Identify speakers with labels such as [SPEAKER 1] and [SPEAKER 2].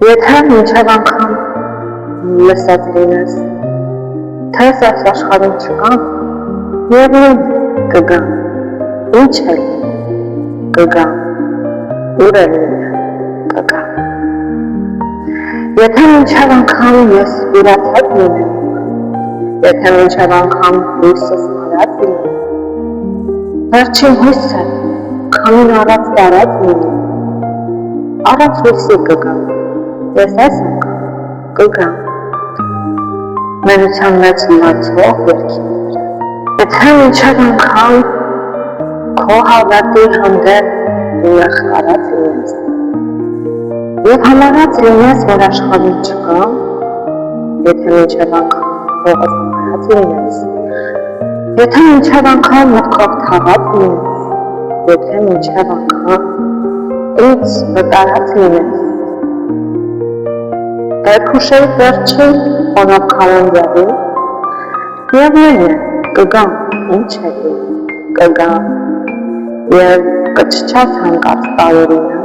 [SPEAKER 1] Եթե մինչև անգամ լսած լինես, թե այս աշխարհում չկան, միևնույն կգան, ինչ էլ կգան, ուր էլ կգան։ Եթե մինչև անգամ ես վիրացած լինեմ, եթե մինչև անգամ լույսս մարած լինեմ, վերջին հույսը քամին առած տարած լինի, առած լույսի կգամ, ես այս անգամ կգամ, մենության մեջ լացվող երգի վրա։ Եթե մինչև անգամ քո հավատի հանդեպ ուրախ արած լինես, և համարած լինես, որ աշխարհում չկամ, եթե մինչև անգամ փողս մարած լինես, եթե մինչև անգամ մտքով թաղած լինես, եթե մինչև անգամ ինձ վտարած լինես, Տերքուշեի վերջին խոնավ քարոզյալի, միևնույն է, կգամ, ինչ է կգամ, և կչչած հանկարծ տարօրինակ